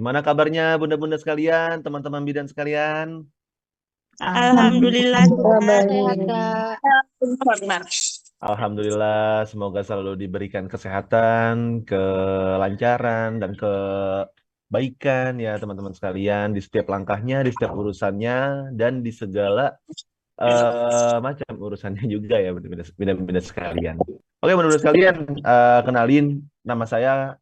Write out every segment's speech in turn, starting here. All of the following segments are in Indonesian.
Gimana kabarnya bunda-bunda sekalian, teman-teman bidan sekalian? Alhamdulillah sehat, Baik. Kak. Alhamdulillah, semoga selalu diberikan kesehatan, kelancaran, dan kebaikan ya teman-teman sekalian di setiap langkahnya, di setiap urusannya, dan di segala macam urusannya juga ya bunda-bunda sekalian. Oke bunda-bunda sekalian, kenalin nama saya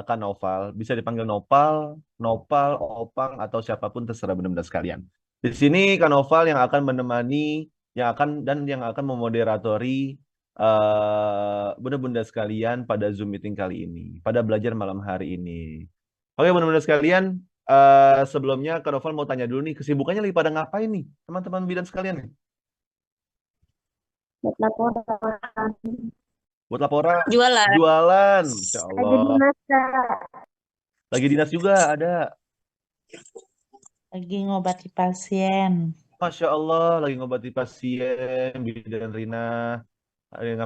Kak Noval. Bisa dipanggil Nopal, Nopal, Opang, atau siapapun terserah bunda-bunda sekalian. Di sini Kak Noval yang akan menemani, yang akan memoderatori bunda-bunda sekalian pada Zoom meeting kali ini, pada belajar malam hari ini. Oke, bunda-bunda sekalian, sebelumnya Kak Noval mau tanya dulu nih, kesibukannya lagi pada ngapain nih, teman-teman bidan sekalian nih? Buat laporan. Buat laporan, Jualan. jualan, Insya Lagi Allah. dinas, Kak. Lagi dinas juga ada, Lagi ngobati pasien. Masya Allah, lagi ngobati pasien, bidan Rina. Lagi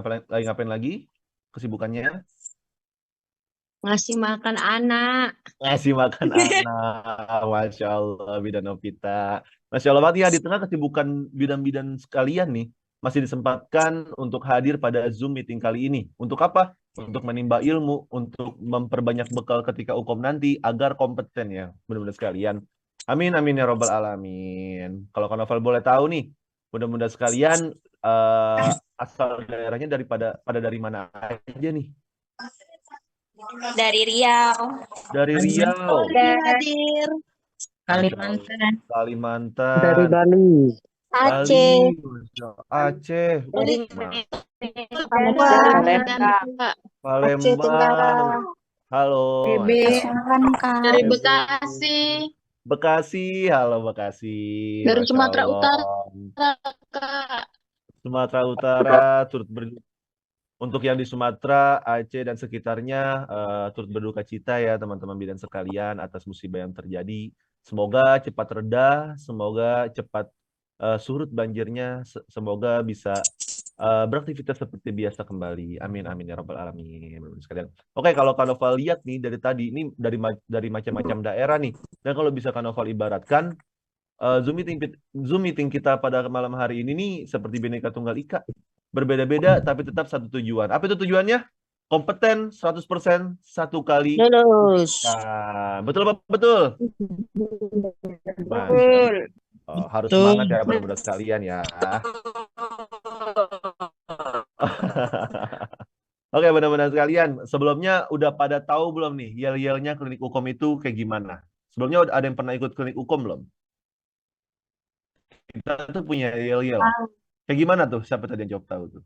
ngapain lagi? Kesibukannya? Ngasih makan anak. Ngasih makan anak, Masya Allah, bidan Novita. Masya Allah banget ya, di tengah kesibukan bidan-bidan sekalian nih, masih disempatkan untuk hadir pada Zoom meeting kali ini. Untuk apa? Untuk menimba ilmu, untuk memperbanyak bekal ketika ukom nanti, agar kompeten ya, benar-benar sekalian. Amin, amin ya robbal alamin. Kalau Kak Novel boleh tahu nih, mudah-mudahan sekalian, asal daerahnya dari mana aja nih? Dari Riau. Dari Riau. Hadir. Kalimantan. Kalimantan, Dari Bali. Bali, Aceh. Aceh, Dari Palembang. Aceh Tenggara. Palembang, halo, Dari TB. Bekasi. Bekasi, halo Bekasi, Dari Masya Sumatera Allah. Utara, Kak. Sumatera Utara, untuk yang di Sumatera, Aceh dan sekitarnya, turut berduka cita ya teman-teman bidan sekalian atas musibah yang terjadi. Semoga cepat reda, semoga cepat surut banjirnya, semoga bisa beraktivitas seperti biasa kembali. Amin amin ya rabbal alamin. Bapak-Ibu sekalian. Oke, kalau Kak Noval lihat nih dari tadi ini dari macam-macam daerah nih. Dan kalau bisa Kak Noval ibaratkan Zoom meeting kita pada malam hari ini nih seperti Bhinneka Tunggal Ika. Berbeda-beda tapi tetap satu tujuan. Apa itu tujuannya? Kompeten 100% satu kali. Lulus. Nah, betul Pak? Betul. Masya Betul. Allah. Harus Betul. semangat ya benar-benar sekalian ya. Oke, benar-benar sekalian. Sebelumnya udah pada tahu belum nih yel-yelnya klinik Ukom itu kayak gimana? Sebelumnya ada yang pernah ikut klinik Ukom belum? Kita tuh punya yel-yel. Kayak gimana tuh? Siapa tadi yang jawab tahu tuh?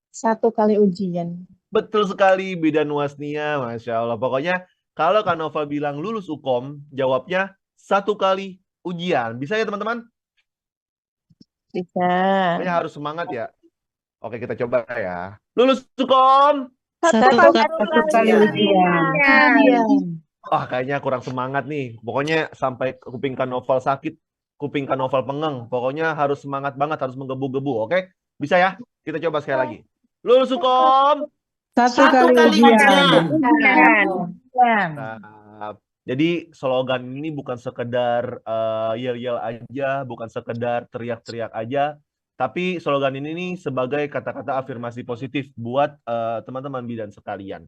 1 kali ujian. Betul sekali, bidan Wasnia, Masya Allah. Pokoknya kalau Kak Nova bilang lulus Ukom, jawabnya 1 kali ujian. Bisa ya teman-teman? Bisa. Pokoknya harus semangat ya. Oke, kita coba ya. Lulus Ukom. 1 kali ujian. Ah, kayaknya kurang semangat nih. Pokoknya sampai kuping Kak Noval sakit, kuping Kak Noval pengeng. Pokoknya harus semangat banget, harus menggebu-gebu. Oke? Bisa ya? Kita coba sekali lagi. Lulus Ukom. 1 kali ujian. Nah, jadi slogan ini bukan sekedar yel-yel aja, bukan sekedar teriak-teriak aja, tapi slogan ini nih sebagai kata-kata afirmasi positif buat teman-teman bidan sekalian.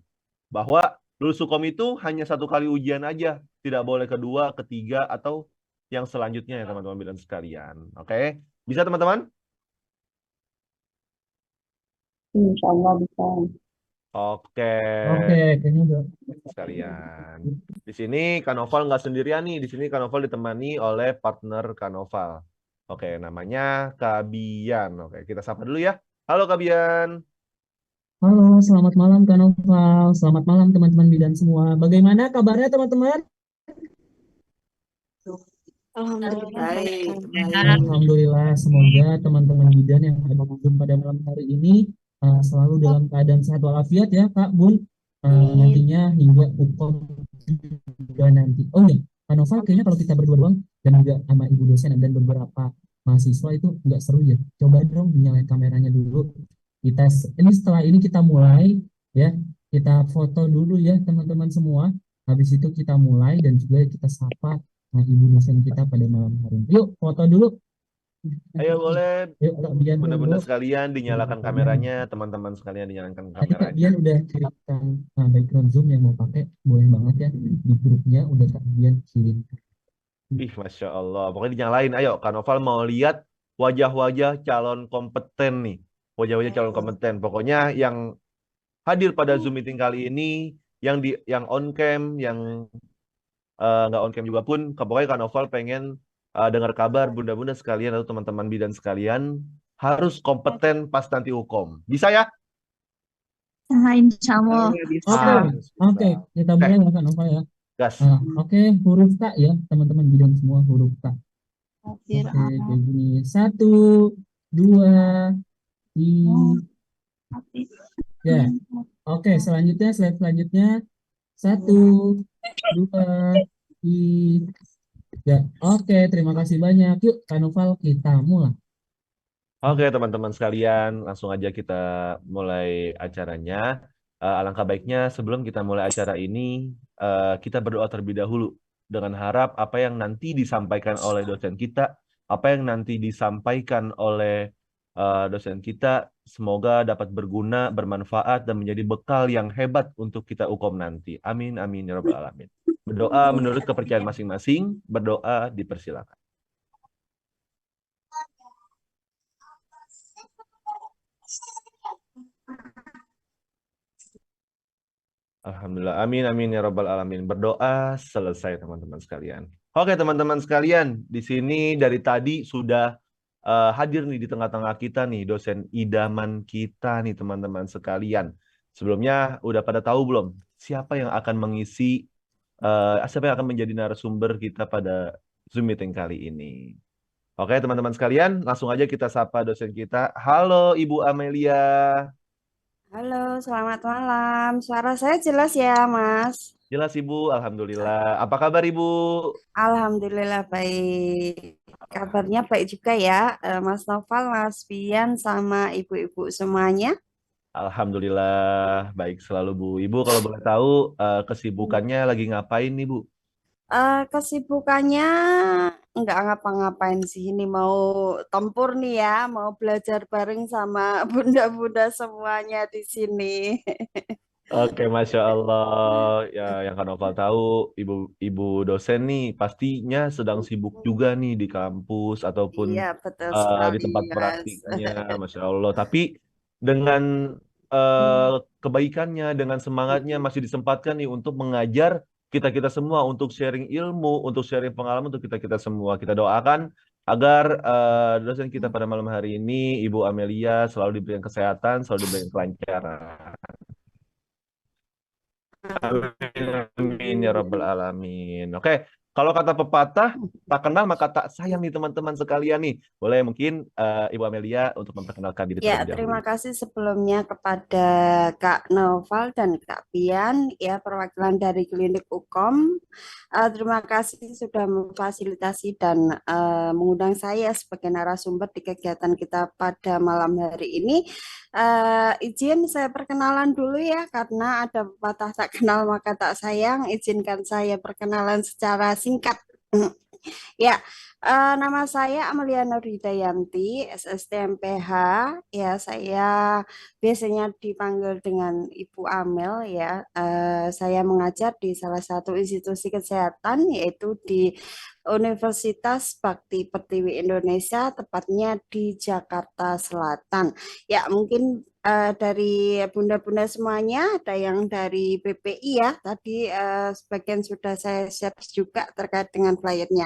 Bahwa lulus hukum itu hanya 1 kali ujian aja, tidak boleh kedua, ketiga, atau yang selanjutnya ya teman-teman bidan sekalian. Oke? Bisa teman-teman? Insya Allah bisa. Oke. kayaknya udah. Sekalian. Di sini Kanoval nggak sendirian nih. Di sini Kanoval ditemani oleh partner Kanoval. Oke, namanya Kabian. Oke, kita sapa dulu ya. Halo Kabian. Halo, selamat malam Kak Noval. Selamat malam teman-teman bidan semua. Bagaimana kabarnya teman-teman? Alhamdulillah. Alhamdulillah, semoga teman-teman bidan yang ada di Zoom pada malam hari ini selalu dalam keadaan sehat walafiat ya Kak Bun. Nantinya hingga UKOM juga nanti. Oh ya, Kak Noval kayaknya kalau kita berdua doang dan juga sama ibu dosen dan beberapa mahasiswa itu nggak seru ya. Coba dong dinyalain kameranya dulu. Ini setelah ini kita mulai ya. kita foto dulu ya teman-teman semua. Habis itu kita mulai dan juga kita sapa ibu dosen kita pada malam hari ini. Yuk foto dulu. Ayo boleh Yuk Kak Bian bunda-bunda dulu. sekalian dinyalakan Kak Bian. kameranya, teman-teman sekalian dinyalakan Tadi Kak kameranya. Bian udah kirimkan background Zoom yang mau pakai, boleh banget ya di grupnya udah Kak Bian kirim. Ih, Masya Allah. Pokoknya dinyalain. Ayo, Kak Noval mau lihat wajah-wajah calon kompeten nih. Wajah-wajah calon kompeten. Pokoknya yang hadir pada Zoom meeting kali ini, yang on cam, yang nggak on cam juga pun, pokoknya Kak Noval pengen dengar kabar bunda-bunda sekalian atau teman-teman bidan sekalian harus kompeten pas nanti hukum. Bisa ya? Insya Allah. Oke, oke, kita mulai ya Kak Nova ya. Gas. Oke, huruf K ya teman-teman bidan semua huruf K. Oke, kayak gini. 1, 2, 3. Oke, selanjutnya slide selanjutnya 1, 2, 3. Oke, terima kasih banyak. Yuk, Kak Noval kita mulai. Oke, teman-teman sekalian, langsung aja kita mulai acaranya. Alangkah baiknya sebelum kita mulai acara ini, kita berdoa terlebih dahulu dengan harap apa yang nanti disampaikan oleh dosen kita, apa yang nanti disampaikan oleh dosen kita, semoga dapat berguna, bermanfaat, dan menjadi bekal yang hebat untuk kita ukom nanti. Amin, amin, ya rabbal alamin. Berdoa menurut kepercayaan masing-masing, berdoa dipersilakan. Alhamdulillah, amin, amin, ya rabbal alamin. Berdoa selesai teman-teman sekalian. Oke teman-teman sekalian, di sini dari tadi sudah hadir nih di tengah-tengah kita nih dosen idaman kita nih teman-teman sekalian. Sebelumnya udah pada tahu belum siapa yang akan mengisi, siapa yang akan menjadi narasumber kita pada Zoom meeting kali ini? Oke teman-teman sekalian, langsung aja kita sapa dosen kita. Halo Ibu Amelia. Halo, selamat malam. Suara saya jelas ya, Mas? Jelas Ibu, Alhamdulillah. Apa kabar Ibu? Alhamdulillah baik. Kabarnya baik juga ya, Mas Noval, Mas Bian, sama ibu-ibu semuanya. Alhamdulillah, baik selalu Bu. Ibu kalau boleh tahu kesibukannya lagi ngapain nih Bu? Kesibukannya nggak ngapa-ngapain sih, ini mau tempur nih ya, mau belajar bareng sama bunda-bunda semuanya di sini. Oke, Masya Allah. Ya, yang Kak Noval tahu, ibu dosen nih pastinya sedang sibuk juga nih di kampus ataupun Iya, betul di sekali, tempat Mas. praktiknya, Masya Allah. Tapi dengan eh, kebaikannya, dengan semangatnya masih disempatkan nih untuk mengajar kita-kita semua, untuk sharing ilmu, untuk sharing pengalaman untuk kita-kita semua. Kita doakan agar dosen kita pada malam hari ini, Ibu Amelia, selalu diberikan kesehatan, selalu diberikan kelancaran. Amin, amin, ya rabbal alamin. Oke, kalau kata pepatah, tak kenal maka tak sayang nih teman-teman sekalian nih. Boleh mungkin Ibu Amelia untuk memperkenalkan diri Ya, terlebih dahulu. terima kasih sebelumnya kepada Kak Noval dan Kak Pian, ya perwakilan dari Klinik Ukom. Terima kasih sudah memfasilitasi dan mengundang saya sebagai narasumber di kegiatan kita pada malam hari ini. Izin saya perkenalan dulu ya, karena ada pepatah tak kenal maka tak sayang. Izinkan saya perkenalan secara singkat. Ya, nama saya Amelia Nur Hidayanti, SSTMPH. Ya, saya biasanya dipanggil dengan Ibu Amel ya. Saya mengajar di salah satu institusi kesehatan yaitu di Universitas Bakti Pertiwi Indonesia, tepatnya di Jakarta Selatan. Ya, mungkin dari bunda-bunda semuanya, ada yang dari PPI ya. Tadi sebagian sudah saya share juga terkait dengan flyernya.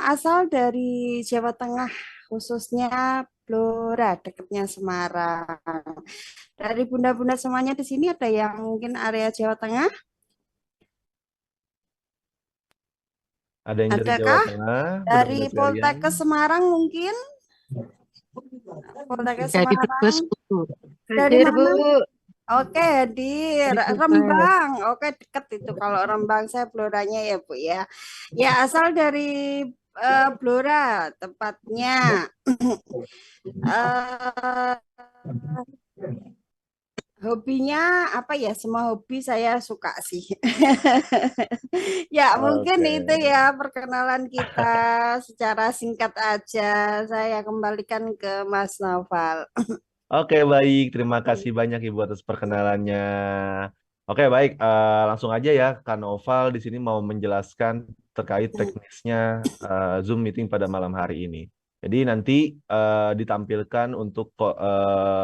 Asal dari Jawa Tengah, khususnya Blora, dekatnya Semarang. Dari bunda-bunda semuanya di sini ada yang mungkin area Jawa Tengah? Ada yang dari Jawa Adakah? Tengah, Dari bunda-bunda sekalian? Poltekkes Semarang mungkin? Poltekkes Dari Semarang. Brebes, Bu. Dari Hadir, Bu. mana? Oke, di Dari Brebes. Rembang. Oke, dekat itu. Kalau Rembang saya Bloranya ya, Bu ya. Ya, asal dari Blora, tepatnya Hobinya apa ya? Semua hobi saya suka sih. Ya, mungkin Oke. itu ya perkenalan kita secara singkat aja. Saya kembalikan ke Mas Naufal. Oke, baik. Terima kasih banyak Ibu atas perkenalannya. Oke, baik. Langsung aja ya, Kak Noval di sini mau menjelaskan terkait teknisnya Zoom meeting pada malam hari ini. Jadi nanti ditampilkan untuk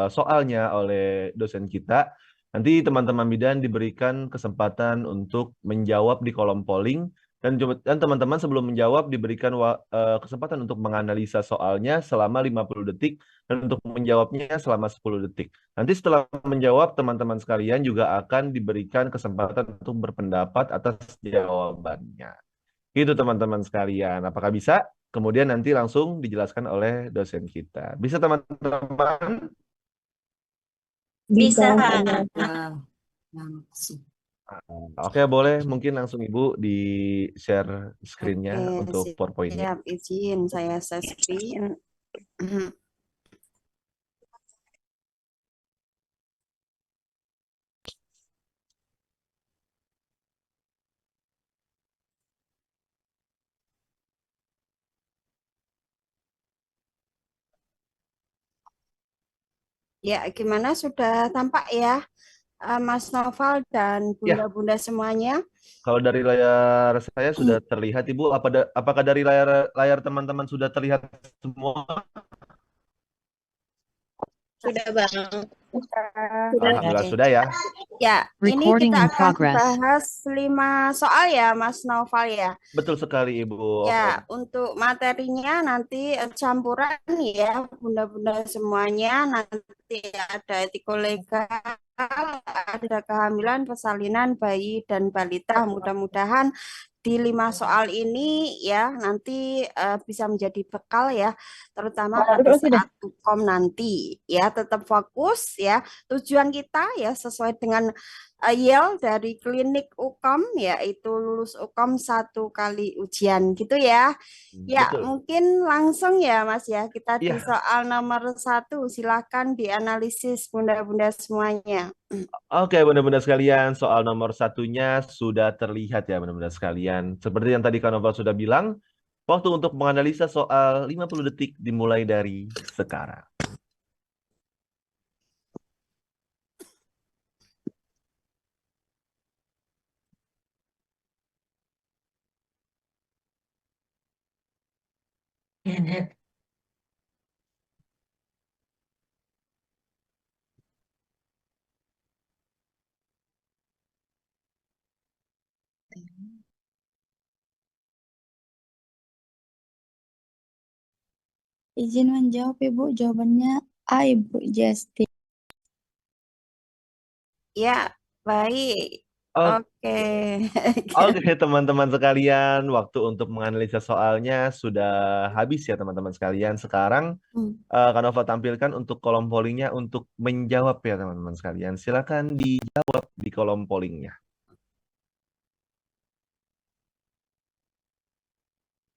soalnya oleh dosen kita. Nanti teman-teman bidan diberikan kesempatan untuk menjawab di kolom polling dan teman-teman sebelum menjawab diberikan kesempatan untuk menganalisa soalnya selama 50 detik dan untuk menjawabnya selama 10 detik. Nanti setelah menjawab, teman-teman sekalian juga akan diberikan kesempatan untuk berpendapat atas jawabannya. Gitu teman-teman sekalian. Apakah bisa? Kemudian nanti langsung dijelaskan oleh dosen kita. Bisa teman-teman? Bisa. Oke, boleh. Mungkin langsung Ibu di-share screen-nya Oke, untuk PowerPoint-nya. siap izin saya share screen. Ya, gimana sudah tampak ya, Mas Noval dan Ya, bunda-bunda semuanya? kalau dari layar saya sudah terlihat, Ibu. Apakah dari layar layar teman-teman sudah terlihat semua? Sudah Bang. Sudah. Alhamdulillah Oke. sudah ya. Ya, ini Recording kita in akan progress. bahas 5 soal ya, Mas Noval ya. Betul sekali, Ibu. Oke. Ya, untuk materinya nanti campuran ya, bunda-bunda semuanya. Nanti ada etiko legal, ada kehamilan, persalinan, bayi, dan balita. Mudah-mudahan di 5 soal ini ya nanti bisa menjadi bekal ya, terutama pada saat UKOM nanti ya. Tetap fokus ya. Tujuan kita ya sesuai dengan YEL dari klinik UKOM yaitu lulus UKOM 1 kali ujian gitu ya. Ya, Betul. mungkin langsung ya Mas ya. Kita di Ya. soal nomor 1, silakan dianalisis bunda-bunda semuanya. Oke, bunda-bunda sekalian, soal nomor satunya sudah terlihat ya, bunda-bunda sekalian. Seperti yang tadi Kak Novel sudah bilang, waktu untuk menganalisa soal 50 detik dimulai dari sekarang. Izin menjawab Ibu, jawabannya A Ibu Justin. Ya, baik. Oh, Oke. Oke, teman-teman sekalian, waktu untuk menganalisa soalnya sudah habis ya, teman-teman sekalian. Sekarang Kak Nova tampilkan untuk kolom pollingnya untuk menjawab ya, teman-teman sekalian. Silakan dijawab di kolom pollingnya.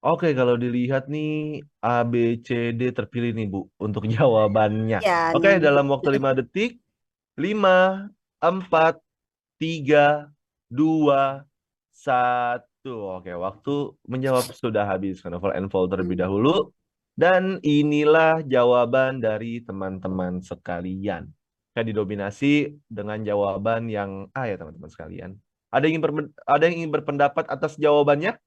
Oke, kalau dilihat nih A, B, C, D terpilih nih Bu untuk jawabannya. Ya, Oke, nih. dalam waktu 5 detik, 5, 4, 3, 2, 1. Oke, waktu menjawab sudah habis. Novel Enfold terlebih dahulu. Dan inilah jawaban dari teman-teman sekalian. Saya didominasi dengan jawaban yang A ya teman-teman sekalian. Ada yang ingin berpendapat atas jawabannya?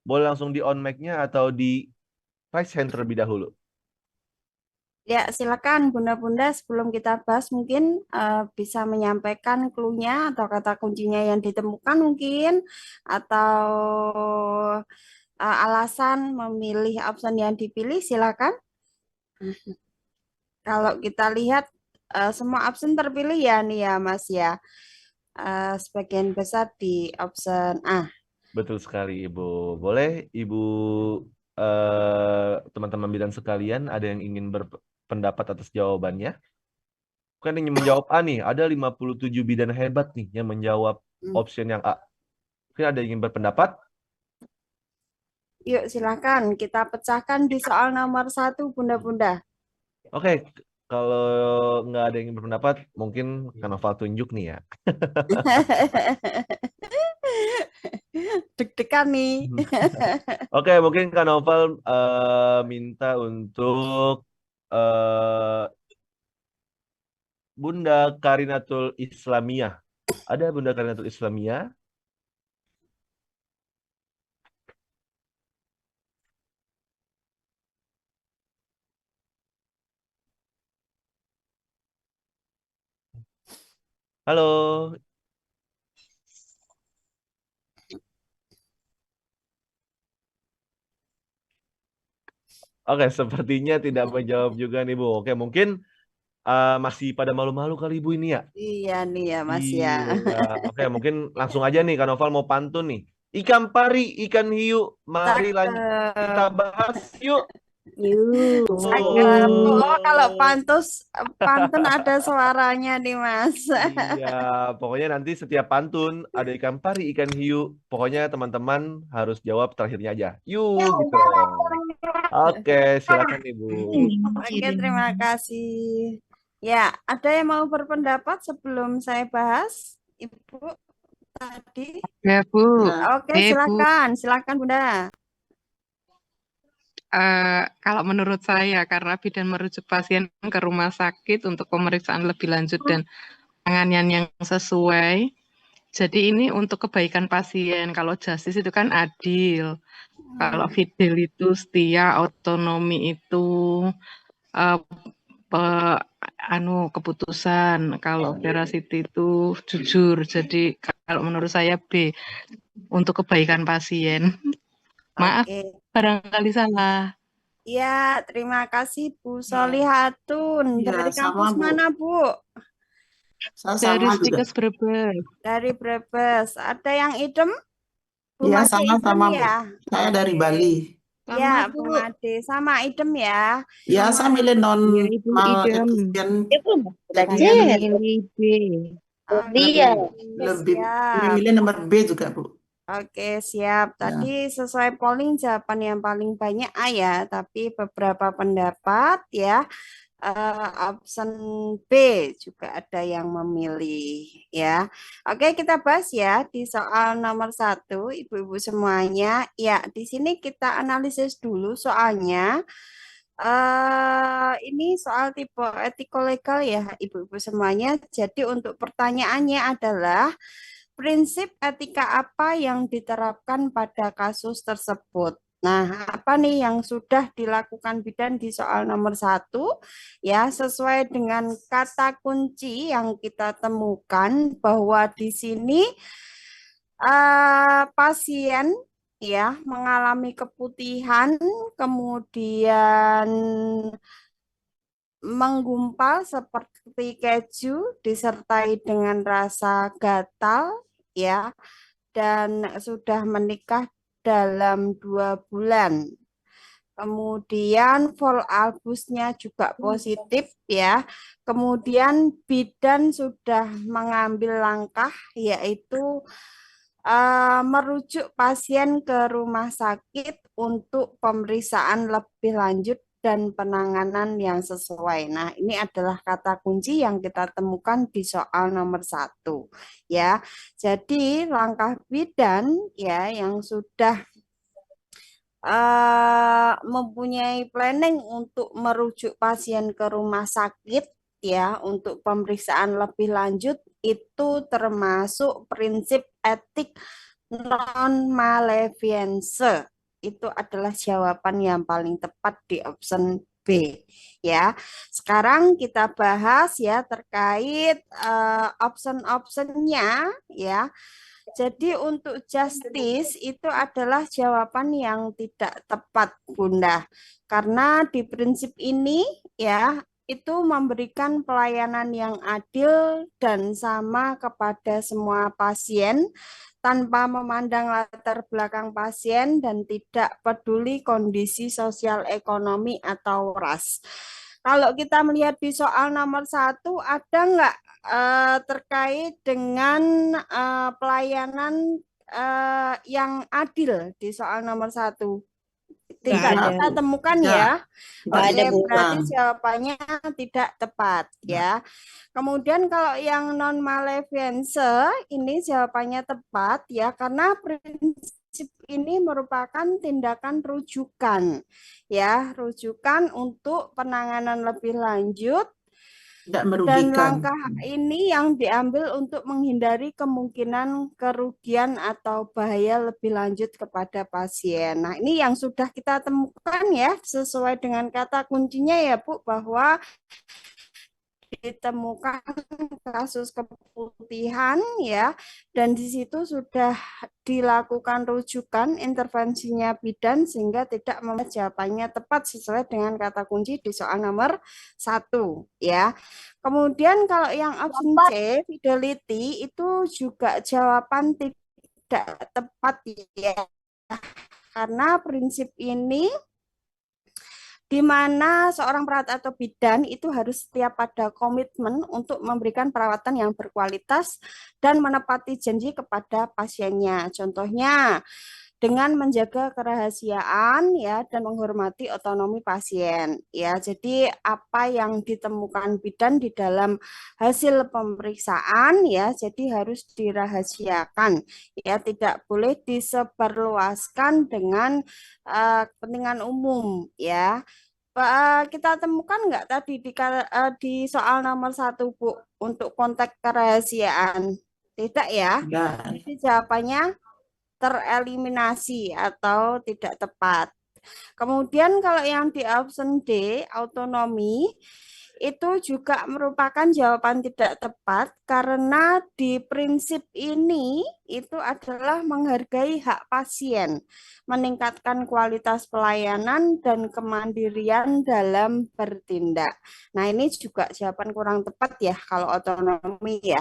Boleh langsung di on mic-nya atau di raise hand terlebih dahulu. Ya, silakan bunda-bunda sebelum kita bahas mungkin bisa menyampaikan clue-nya atau kata kuncinya yang ditemukan mungkin atau alasan memilih opsi yang dipilih silakan. Kalau kita lihat semua opsi terpilih ya nih ya Mas ya. Sebagian besar di option A. Betul sekali, Ibu. Boleh, Ibu, teman-teman bidan sekalian, ada yang ingin berpendapat atas jawabannya? Bukan ingin menjawab A nih, ada 57 bidan hebat nih yang menjawab option yang A. Mungkin ada yang ingin berpendapat? Yuk silakan kita pecahkan di soal nomor 1 bunda-bunda. Oke, kalau nggak ada yang berpendapat, mungkin Kanoval tunjuk nih ya. Deg-degan nih. Oke, mungkin Kanoval minta untuk eh, Bunda Karinatul Islamiyah. Ada Bunda Karinatul Islamiyah? Halo. Oke, sepertinya tidak menjawab juga nih, Bu. Oke, mungkin masih pada malu-malu kali Ibu ini ya? Iya nih ya Mas ya. Iya. Oke, mungkin langsung aja nih, Kak Noval mau pantun nih. Ikan pari, ikan hiu, mari kita Cakep. bahas yuk. Yuk. Cakep. Oh, kalau Oh. pantun ada suaranya nih Mas. Iya, pokoknya nanti setiap pantun ada ikan pari, ikan hiu. Pokoknya teman-teman harus jawab terakhirnya aja. Yuk, gitu. Oke, silakan Ibu. Oke, terima kasih. Ya, ada yang mau berpendapat sebelum saya bahas, Ibu tadi? Ya, Bu. Oke, Bu. silakan Bunda. Kalau menurut saya, karena bidan merujuk pasien ke rumah sakit untuk pemeriksaan lebih lanjut dan penanganan yang sesuai. Jadi ini untuk kebaikan pasien. Kalau justice itu kan adil. Kalau fidel itu setia, otonomi itu eh, keputusan. Kalau veracity itu jujur. Jadi kalau menurut saya B, untuk kebaikan pasien. Maaf, Oke. barangkali salah. Ya, terima kasih Bu Solihatun. Ya, Dari sama, kampus Bu. mana, Bu? Saya Dari sama juga. Stikes Brebes. Dari Brebes. Ada yang idem? Bu Ya, Made idem sama-sama, Bu. ya? Saya dari Oke. Bali. Ya, Bu Made. Sama idem ya? Ya, saya milih non Ya, Ibu idem. efisien. Saya milih B. Oke, Lebih siap. memilih nomor B juga, Bu. Oke, siap. Ya. Tadi sesuai polling jawaban yang paling banyak A ya, tapi beberapa pendapat ya. Option B juga ada yang memilih ya. Oke, kita bahas ya di soal nomor 1, ibu-ibu semuanya. Ya, di sini kita analisis dulu soalnya. Ini soal tipe etiko-legal ya, ibu-ibu semuanya. Jadi untuk pertanyaannya adalah prinsip etika apa yang diterapkan pada kasus tersebut? Nah, apa nih yang sudah dilakukan bidan di soal nomor 1? Ya, sesuai dengan kata kunci yang kita temukan bahwa di sini pasien ya mengalami keputihan, kemudian menggumpal seperti keju disertai dengan rasa gatal ya, dan sudah menikah dalam 2 bulan. Kemudian vol albusnya juga positif ya. Kemudian bidan sudah mengambil langkah yaitu merujuk pasien ke rumah sakit untuk pemeriksaan lebih lanjut dan penanganan yang sesuai. Nah, ini adalah kata kunci yang kita temukan di soal nomor 1 ya. Jadi langkah bidan ya yang sudah mempunyai planning untuk merujuk pasien ke rumah sakit ya untuk pemeriksaan lebih lanjut itu termasuk prinsip etik non malefiance. Itu adalah jawaban yang paling tepat di option B ya. Sekarang kita bahas ya terkait option-optionnya ya. Jadi untuk justice itu adalah jawaban yang tidak tepat, Bunda. Karena di prinsip ini ya itu memberikan pelayanan yang adil dan sama kepada semua pasien tanpa memandang latar belakang pasien dan tidak peduli kondisi sosial ekonomi atau ras. Kalau kita melihat di soal nomor 1, ada nggak terkait dengan pelayanan yang adil di soal nomor 1? tidak ada, kita Bu. temukan Tidak. ya. Tidak Oke, ada, Bu. berarti ditemukan. jawabannya tidak tepat ya. Kemudian kalau yang non malefience ini jawabannya tepat ya karena prinsip ini merupakan tindakan rujukan ya, rujukan untuk penanganan lebih lanjut. Tidak Dan merugikan. langkah ini yang diambil untuk menghindari kemungkinan kerugian atau bahaya lebih lanjut kepada pasien. Nah, ini yang sudah kita temukan ya, sesuai dengan kata kuncinya ya, Bu, bahwa ditemukan kasus keputihan ya, dan di situ sudah dilakukan rujukan intervensinya bidan sehingga tidak membuat jawabannya tepat sesuai dengan kata kunci di soal nomor 1 ya. Kemudian kalau yang option C, fidelity, itu juga jawaban tidak tepat ya. Karena prinsip ini di mana seorang perawat atau bidan itu harus setia pada komitmen untuk memberikan perawatan yang berkualitas dan menepati janji kepada pasiennya. Contohnya, dengan menjaga kerahasiaan ya dan menghormati otonomi pasien ya. Jadi apa yang ditemukan bidan di dalam hasil pemeriksaan ya jadi harus dirahasiakan ya, tidak boleh disebarluaskan dengan kepentingan umum ya. Kita temukan nggak tadi di soal nomor 1 Bu untuk konteks kerahasiaan? Tidak ya. Tidak. Jadi jawabannya tereliminasi atau tidak tepat. Kemudian kalau yang di option D, autonomi, itu juga merupakan jawaban tidak tepat karena di prinsip ini itu adalah menghargai hak pasien, meningkatkan kualitas pelayanan dan kemandirian dalam bertindak. Nah, ini juga jawaban kurang tepat ya kalau otonomi ya.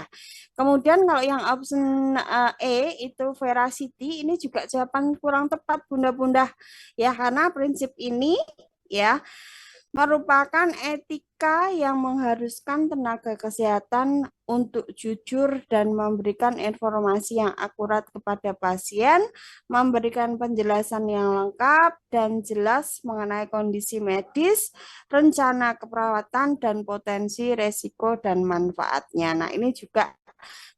Kemudian kalau yang option E itu veracity, ini juga jawaban kurang tepat Bunda-bunda ya karena prinsip ini ya merupakan etika yang mengharuskan tenaga kesehatan untuk jujur dan memberikan informasi yang akurat kepada pasien, memberikan penjelasan yang lengkap dan jelas mengenai kondisi medis, rencana keperawatan, dan potensi resiko dan manfaatnya. Nah, ini juga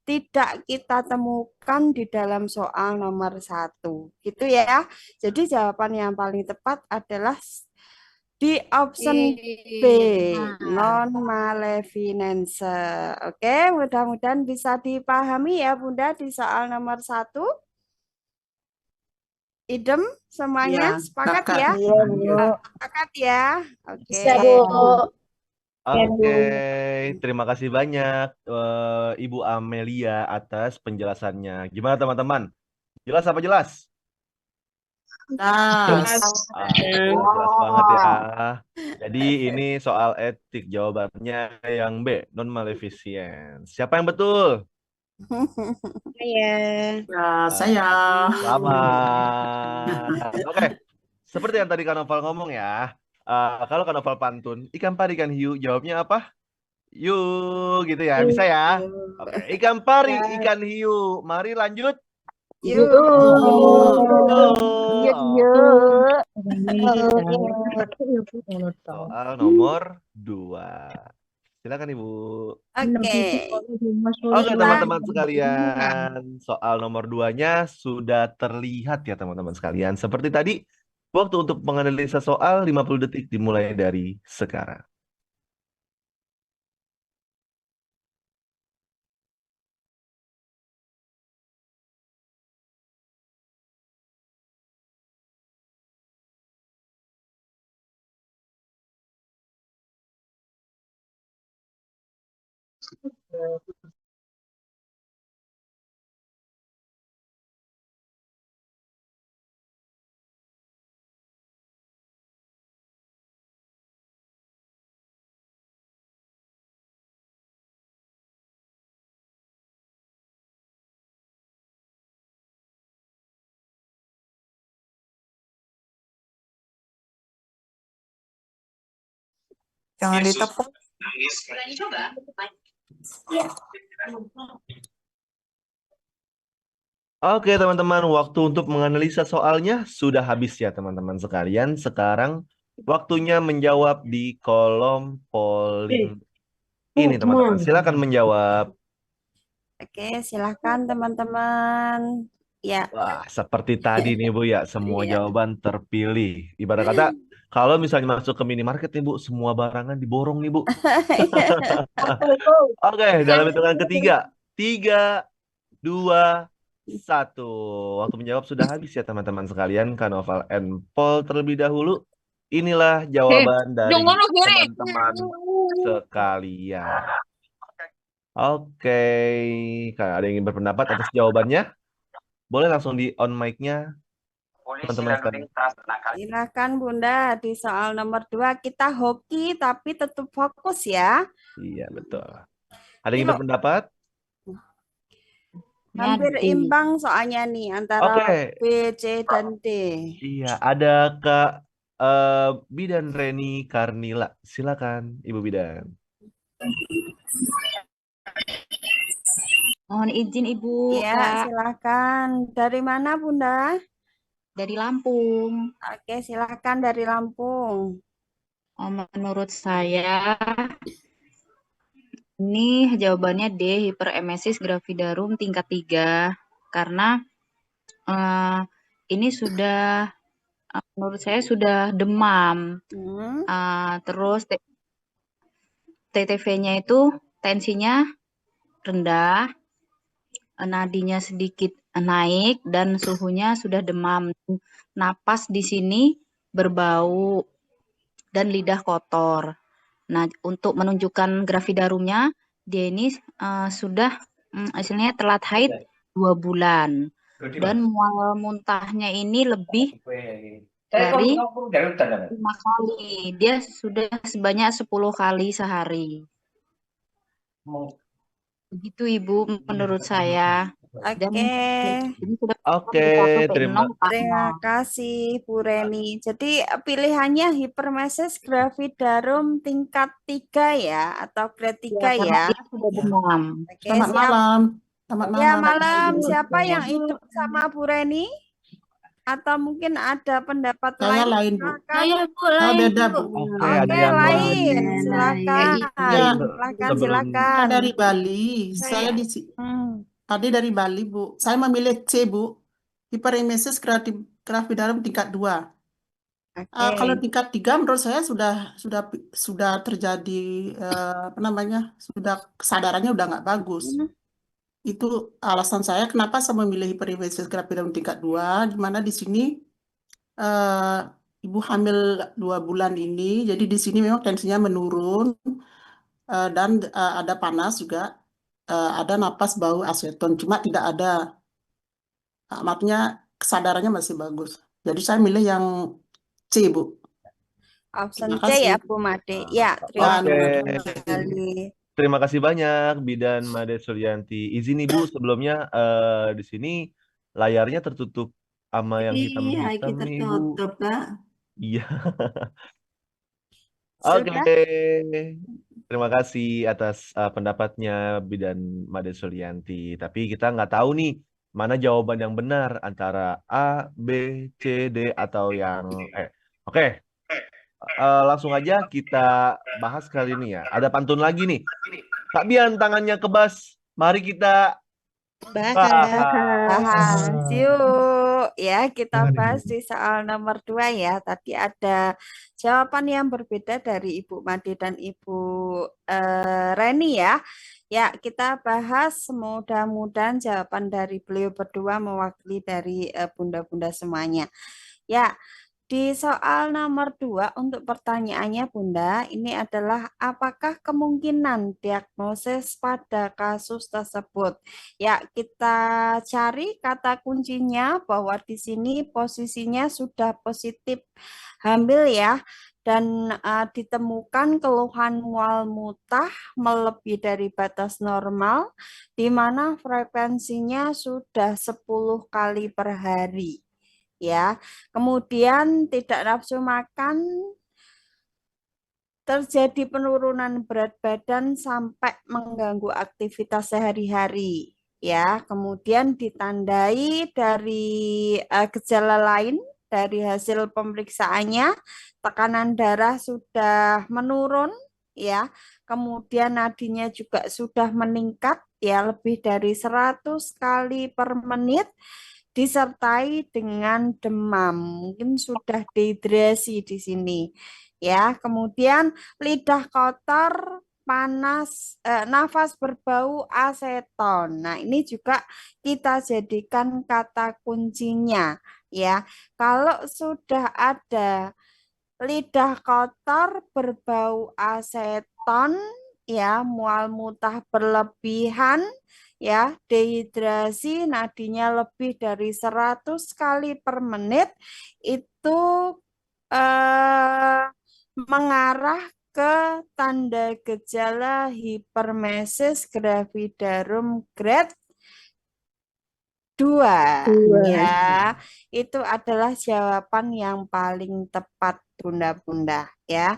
tidak kita temukan di dalam soal nomor 1. Gitu ya. Jadi jawaban yang paling tepat adalah di option B, non malevolence. Oke, mudah-mudahan bisa dipahami ya Bunda di soal nomor 1. Idem semuanya Ya, sepakat sepakat. ya? Iya, Bu. Sepakat ya. Oke. Bisa, Bu. Ya, Bu. Oke, terima kasih banyak Ibu Amelia atas penjelasannya. Gimana teman-teman? Jelas apa jelas? Jelas. Jelas banget ya. Jadi ini soal etik, jawabannya yang B, non maleficence. Siapa yang betul? Saya. Ya, saya. Selamat. Oke, seperti yang tadi Kak Noval ngomong ya. Kalau Kak Noval pantun, ikan pari ikan hiu, jawabnya apa? Yuk, gitu ya. Bisa ya? Oke, ikan pari ikan hiu. Mari lanjut. Yuk. Yuk, Oh, yuk. soal nomor 2. Silakan Ibu. Oke. Oke teman-teman sekalian, soal nomor 2-nya sudah terlihat ya teman-teman sekalian. Seperti tadi, waktu untuk menganalisa soal 50 detik dimulai dari sekarang. Jangan ditepuk. Oke, teman-teman, waktu untuk menganalisa soalnya sudah habis ya, teman-teman sekalian. Sekarang waktunya menjawab di kolom polling ini, teman-teman. Silakan menjawab. Oke, silakan teman-teman. Ya, Wah, seperti tadi nih, Bu, ya, semua iya. jawaban terpilih. Ibarat kata, kalau misalnya masuk ke minimarket nih, Bu, semua barangan diborong nih, Bu. Oke, dalam hitungan ketiga. 3, 2, 1. Waktu menjawab sudah habis ya, teman-teman sekalian. Kanoval and Paul terlebih dahulu. Inilah jawaban dari teman-teman sekalian. Oke, kalau ada yang ingin berpendapat atas jawabannya, boleh langsung di on mic-nya, teman-teman sekalian. Silakan Bunda, di soal nomor 2 kita hoki tapi tetap fokus ya. Iya, betul. Ada yang ingin Yuk, berpendapat? hampir imbang soalnya nih antara Oke, B, C, dan D. iya, ada Kak Bidan Reni Karnila. Silakan, Ibu Bidan. Mohon izin Ibu, Ya, Kak, silakan. Dari mana Bunda? dari Lampung. Oke, silakan dari Lampung. Menurut saya, ini jawabannya D, hiperemesis gravidarum tingkat 3. Karena eh, ini sudah, menurut saya sudah demam. Terus TTV-nya itu tensinya rendah, nadinya sedikit naik, dan suhunya sudah demam. Napas di sini berbau dan lidah kotor. Nah, untuk menunjukkan gravidarumnya, dia ini sudah hasilnya telat haid 2 bulan. Dan mual muntahnya ini lebih dari 5 kali. Dia sudah sebanyak 10 kali sehari. Begitu Ibu menurut saya. Dan Oke, ini sudah Oke, terima terima kasih Bu Reni. Jadi pilihannya hipermesis gravidarum tingkat 3 ya, atau grade 3 karena ya. dia sudah demam. Oke, Selamat siap. malam. Selamat Ya, malam. malam. Siapa yang ikut sama Bu Reni? Atau mungkin ada pendapat Saya lain? lain, Bu. Silakan. Oh, beda, Bu. Oke, ada Oke, yang lain. lain. Silakan. Ya, Silakan, Sebelum silakan. saya dari Bali. Saya di tadi dari Bali, Bu. Saya memilih C, Bu. Hiperemesis gravidarum tingkat 2. Kalau Oke. tingkat 3 menurut saya sudah terjadi apa namanya? Sudah kesadarannya udah nggak bagus. Itu alasan saya kenapa saya memilih hiperemesis gravidarum tingkat 2, di mana di sini eh, ibu hamil 2 bulan ini, jadi di sini memang tensinya menurun dan ada panas juga, ada napas bau aseton, cuma tidak ada, maksudnya kesadarannya masih bagus. Jadi saya milih yang C, Bu. Option Terima C ya, kasih. Bu Made. Ya, terima Oke, kasih sekali. terima kasih banyak Bidan Made Suryanti. Izin Ibu sebelumnya di sini layarnya tertutup sama yang hitam-hitam nih, Ibu. Kak. Iya. Oke, Sudah? terima kasih atas pendapatnya Bidan Made Suryanti. Tapi kita nggak tahu nih mana jawaban yang benar antara A, B, C, D atau yang E. Oke, langsung aja kita bahas kali ini ya. Ada pantun lagi nih. Kak Bian tangannya kebas. Mari kita bahas. Bahas yuk ya, kita bahas di soal nomor 2 ya. Tadi ada jawaban yang berbeda dari Ibu Made dan Ibu Reni ya. Ya, kita bahas, mudah-mudahan jawaban dari beliau berdua mewakili dari bunda-bunda semuanya. Ya, di soal nomor 2 untuk pertanyaannya Bunda, ini adalah apakah kemungkinan diagnosis pada kasus tersebut? Ya, kita cari kata kuncinya bahwa di sini posisinya sudah positif hamil ya, dan ditemukan keluhan mual muntah melebihi dari batas normal, di mana frekuensinya sudah 10 kali per hari. Ya, kemudian tidak nafsu makan, terjadi penurunan berat badan sampai mengganggu aktivitas sehari-hari. ya. Kemudian ditandai dari gejala lain dari hasil pemeriksaannya, tekanan darah sudah menurun, ya. Kemudian nadinya juga sudah meningkat, ya, lebih dari 100 kali per menit, disertai dengan demam. Mungkin sudah dehidrasi di sini, ya. Kemudian lidah kotor, panas, nafas berbau aseton. Nah, ini juga kita jadikan kata kuncinya, ya. Kalau sudah ada lidah kotor berbau aseton, ya, mual muntah berlebihan, ya, dehidrasi, nadinya lebih dari 100 kali per menit, itu eh, mengarah ke tanda gejala hipermesis gravidarum grade 2, ya. Itu adalah jawaban yang paling tepat, Bunda-Bunda, ya.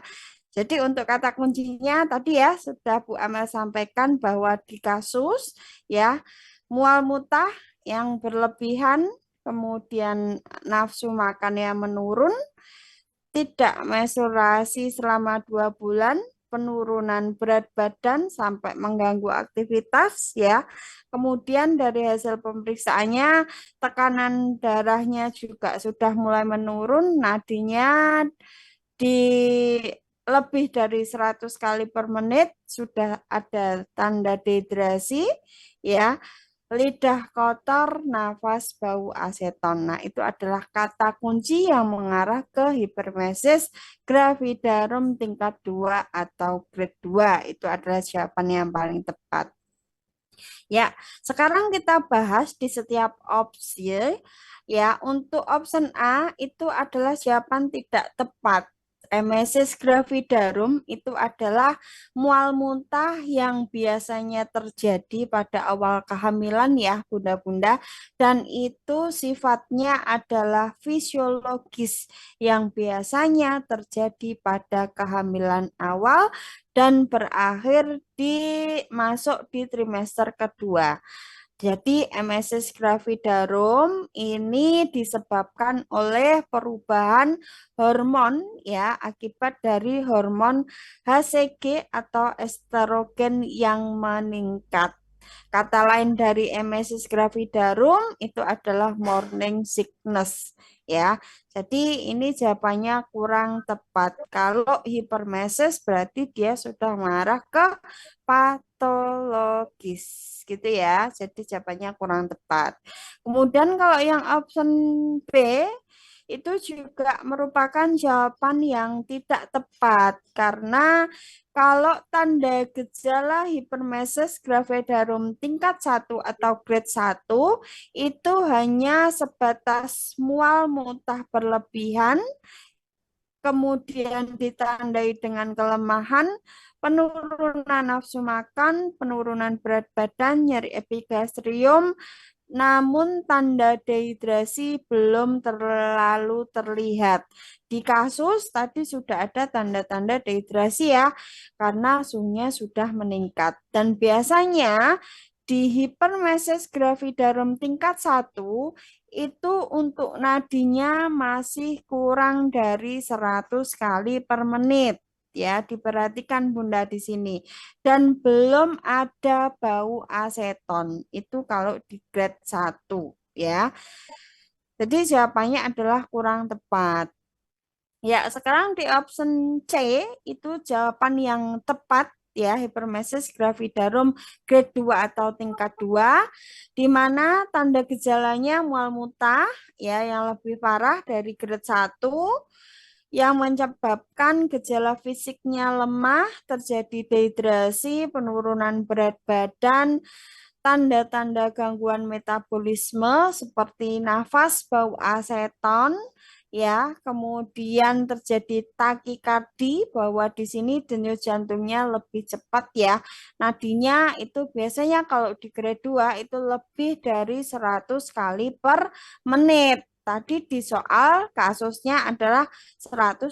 Jadi untuk kata kuncinya tadi, ya, sudah Bu Amel sampaikan bahwa di kasus, ya, mual muntah yang berlebihan, kemudian nafsu makan yang menurun, tidak menstruasi selama 2 bulan, penurunan berat badan sampai mengganggu aktivitas, ya. Kemudian dari hasil pemeriksaannya, tekanan darahnya juga sudah mulai menurun, nadinya di lebih dari 100 kali per menit, sudah ada tanda dehidrasi, ya. Lidah kotor, nafas bau aseton. Nah, itu adalah kata kunci yang mengarah ke hipermesis gravidarum tingkat 2 atau grade 2. Itu adalah jawaban yang paling tepat. Ya, sekarang kita bahas di setiap opsi. Ya, untuk option A itu adalah jawaban tidak tepat. Emesis gravidarum itu adalah mual muntah yang biasanya terjadi pada awal kehamilan, ya, Bunda-Bunda, dan itu sifatnya adalah fisiologis yang biasanya terjadi pada kehamilan awal dan berakhir masuk di trimester kedua. Jadi emesis gravidarum ini disebabkan oleh perubahan hormon, ya, akibat dari hormon HCG atau estrogen yang meningkat. Kata lain dari emesis gravidarum itu adalah morning sickness, ya. Jadi ini jawabannya kurang tepat. Kalau hipermesis berarti dia sudah mengarah ke patologis, gitu, ya. Jadi jawabannya kurang tepat. Kemudian kalau yang option B itu juga merupakan jawaban yang tidak tepat, karena kalau tanda gejala hipermesis gravidarum tingkat 1 atau grade 1 itu hanya sebatas mual muntah berlebihan, kemudian ditandai dengan kelemahan, penurunan nafsu makan, penurunan berat badan, nyeri epigastrium, namun tanda dehidrasi belum terlalu terlihat. Di kasus tadi sudah ada tanda-tanda dehidrasi, ya, karena suhunya sudah meningkat. Dan biasanya di hipermesis gravidarum tingkat 1 itu untuk nadinya masih kurang dari 100 kali per menit. Ya, diperhatikan Bunda di sini. Dan belum ada bau aseton. Itu kalau di grade 1, ya. Jadi jawabannya adalah kurang tepat. Ya, sekarang di option C itu jawaban yang tepat, ya, hipermesis gravidarum grade 2 atau tingkat 2, di mana tanda gejalanya mual muntah, ya, yang lebih parah dari grade 1, yang menyebabkan gejala fisiknya lemah, terjadi dehidrasi, penurunan berat badan, tanda-tanda gangguan metabolisme seperti nafas bau aseton, ya, kemudian terjadi takikardi, bahwa di sini denyut jantungnya lebih cepat, ya. Nadinya itu biasanya kalau di grade 2 itu lebih dari 100 kali per menit. Tadi di soal kasusnya adalah 120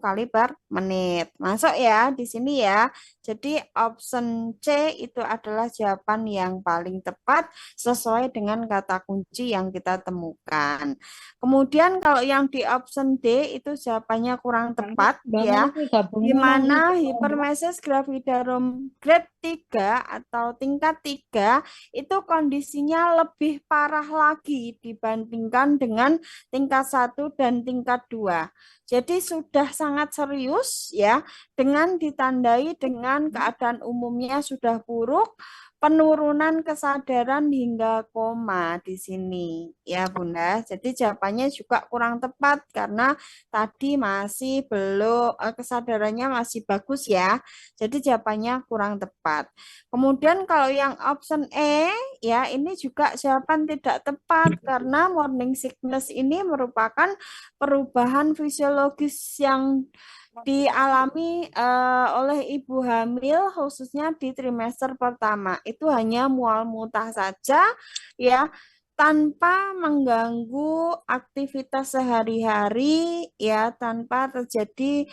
kali per menit. Masuk, ya, di sini, ya. Jadi option C itu adalah jawaban yang paling tepat sesuai dengan kata kunci yang kita temukan. Kemudian kalau yang di option D itu jawabannya kurang tepat ya, di mana hipermesis gravidarum grade 3 atau tingkat 3 itu kondisinya lebih parah lagi dibandingkan dengan tingkat 1 dan tingkat 2. Jadi sudah sangat serius ya, dengan ditandai dengan keadaan umumnya sudah buruk, penurunan kesadaran hingga koma di sini ya Bunda. Jadi jawabannya juga kurang tepat karena tadi masih belum kesadarannya masih bagus ya. Jadi jawabannya kurang tepat. Kemudian kalau yang option E ya ini juga jawaban tidak tepat karena morning sickness ini merupakan perubahan fisiologis yang dialami oleh ibu hamil khususnya di trimester pertama. Itu hanya mual muntah saja ya, tanpa mengganggu aktivitas sehari-hari ya, tanpa terjadi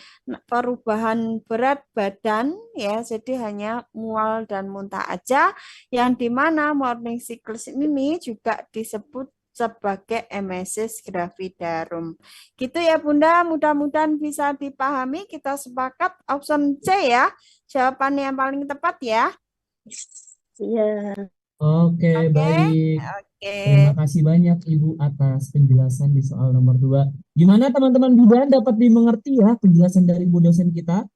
perubahan berat badan ya, jadi hanya mual dan muntah aja, yang dimana morning sickness ini juga disebut sebagai emesis gravidarum. Gitu ya Bunda, mudah-mudahan bisa dipahami. Kita sepakat option C ya, jawaban yang paling tepat ya. Iya. Oke, baik. Oke. Terima kasih banyak Ibu atas penjelasan di soal nomor 2. Gimana teman-teman bidan, dapat dimengerti ya penjelasan dari Bu dosen kita?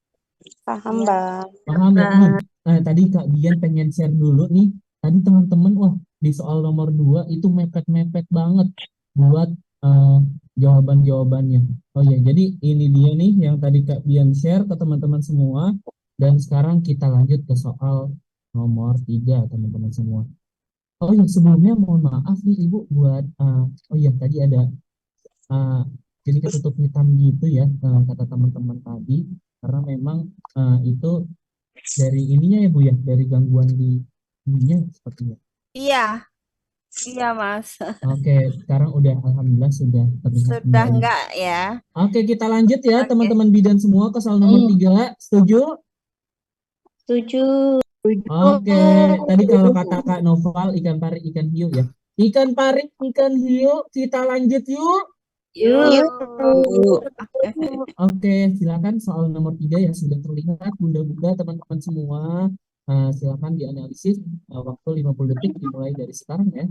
Paham, Bang. Paham ya? Tadi Kak Bian pengen share dulu nih. Tadi teman-teman, wah di soal nomor 2 itu mepet-mepet banget buat jawaban-jawabannya. Oh ya, jadi ini dia nih yang tadi Kak Bian share ke teman-teman semua. Dan sekarang kita lanjut ke soal nomor 3 teman-teman semua. Oh ya, sebelumnya mohon maaf nih Ibu buat oh ya tadi ada jadi ketutup hitam gitu ya kata teman-teman tadi, karena memang itu dari ininya ya Bu ya, dari gangguan di ininya sepertinya. Iya. Iya Mas. Oke, sekarang udah alhamdulillah sudah terlihat Sudah kembali. enggak ya? Oke, kita lanjut ya Oke. teman-teman bidan semua ke soal nomor 3. Setuju? Setuju. Oke, tadi kalau kata Kak Noval ikan pari ikan hiu ya. Ikan pari ikan hiu, kita lanjut yuk. Yuk. Oke, silakan soal nomor 3 yang sudah terlihat bunda-bunda teman-teman semua. Silakan dianalisis waktu 50 detik dimulai dari sekarang ya.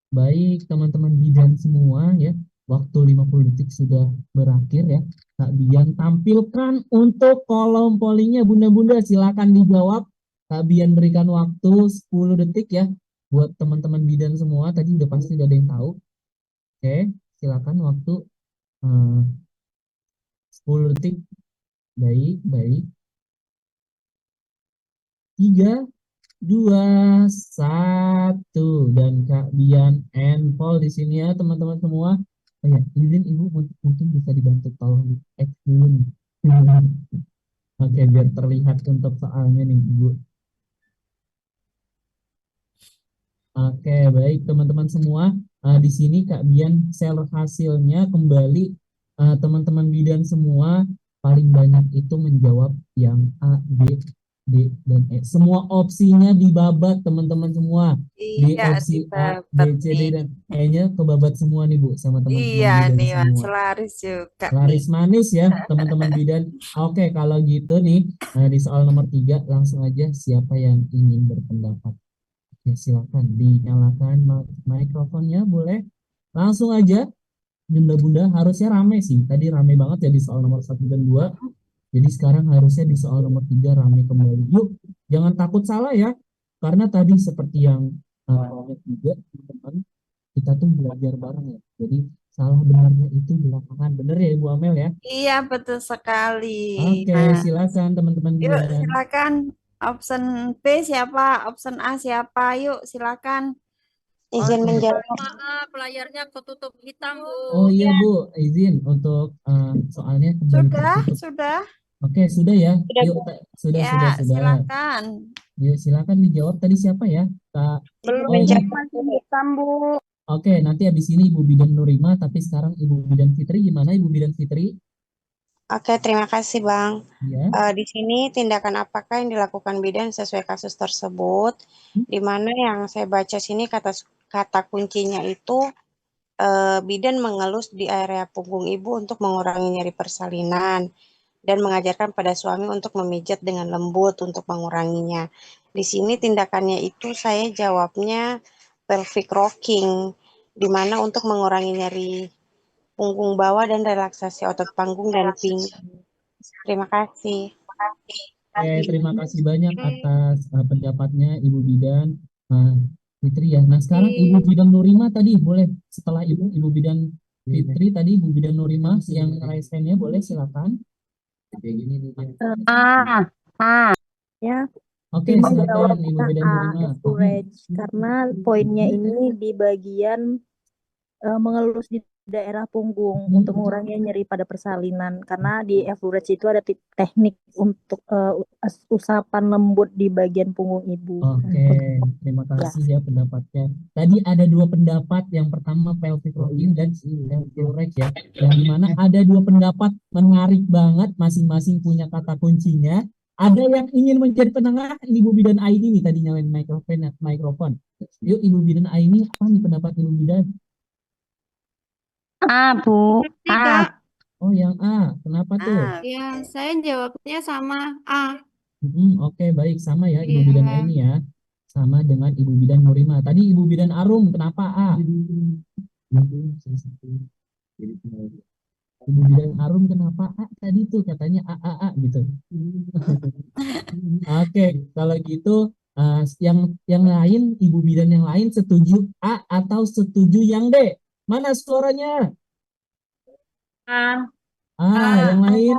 Baik, teman-teman bidan semua ya. Waktu 50 detik sudah berakhir ya. Kak Bian tampilkan untuk kolom pollingnya bunda-bunda, silakan dijawab. Kak Bian berikan waktu 10 detik ya. Buat teman-teman bidan semua, tadi udah pasti udah ada yang tahu. Oke, silakan waktu 10 detik. Baik, baik. 3, 2, 1, dan Kak Bian and Paul di sini ya teman-teman semua. Oh ya, izin Ibu mungkin bisa dibantu tolong X dulu nih. Oke, biar terlihat untuk soalnya nih Ibu. Oke, baik teman-teman semua. Di sini Kak Bian share hasilnya kembali. Teman-teman bidan semua paling banyak itu menjawab yang A, B, D, dan E. Semua opsinya dibabat teman-teman semua. Di Iya, opsi A, B, dibabat C, D, nih. dan E-nya kebabat semua nih Bu sama teman-teman Iya bidan nih Mas, semua. laris juga nih. Laris manis ya teman-teman bidan. Oke, kalau gitu nih di soal nomor 3 langsung aja siapa yang ingin berpendapat. Ya, silakan dinyalakan mikrofonnya, boleh. Langsung aja, bunda-bunda harusnya rame sih. Tadi rame banget ya di soal nomor 1 dan 2. Jadi sekarang harusnya di soal nomor 3 rame kembali. Yuk, jangan takut salah ya. Karena tadi seperti yang juga teman-teman, kita tuh belajar bareng ya. Jadi salah benarnya itu belakangan. Bener ya Ibu Amel ya? Iya, betul sekali. Oke, Nah, silakan teman-teman yuk bidan. silakan. Option B siapa? Option A siapa? Yuk silakan. Izin Oke. menjawab. Maaf, layarnya ketutup hitam, Bu. Oh iya Bu, izin untuk soalnya kembali tertutup. Sudah. Oke, sudah ya. Sudah, Yuk, Bu. sudah. Ya, silakan. Yuk, silakan dijawab tadi siapa ya? Kak. Belum Oh ini. menjawab. Hitam, Bu. Oke, nanti habis ini Ibu Bidan Nurima, tapi sekarang Ibu Bidan Fitri gimana Ibu Bidan Fitri? Oke, terima kasih, Bang. Ya. Di sini tindakan apakah yang dilakukan bidan sesuai kasus tersebut? Di mana yang saya baca sini kata kuncinya itu bidan mengelus di area punggung ibu untuk mengurangi nyeri persalinan dan mengajarkan pada suami untuk memijat dengan lembut untuk menguranginya. Di sini tindakannya itu saya jawabnya pelvic rocking, di mana untuk mengurangi nyeri punggung bawah dan relaksasi otot panggung dan pinggang. Terima kasih. Terima kasih banyak atas pendapatnya Ibu Bidan Fitri ya. Nah sekarang Ibu Bidan Nurima tadi boleh setelah Ibu Bidan Fitri tadi Ibu Bidan Nurima yang raise hand-nya boleh silakan. Ya, Oke, silakan Ibu Bidan Nurima. karena poinnya ini di bagian mengelus di daerah punggung untuk mengurangi nyeri pada persalinan. Karena di F-Rage itu ada teknik untuk usapan lembut di bagian punggung ibu. Oke, terima kasih ya pendapatnya. Tadi ada dua pendapat, yang pertama pelvic rocking dan F-Rage ya. Yang dimana ada dua pendapat menarik banget, masing-masing punya kata kuncinya. Ada yang ingin menjadi penengah, Ibu Bidan Aini nih tadi nyalain mikrofon. Yuk Ibu Bidan Aini, apa nih pendapat Ibu Bidan? A, Bu. A. Oh yang A, kenapa tuh? Ya, saya jawabnya sama A. Oke, baik, sama ya Ibu Bidan Aini ya. Sama dengan Ibu Bidan Nurima. Tadi Ibu Bidan Arum, kenapa A? Ibu Bidan Arum kenapa A tadi tuh katanya A gitu. Oke, kalau gitu yang lain Ibu Bidan yang lain setuju A atau setuju yang D? Mana suaranya? Yang lain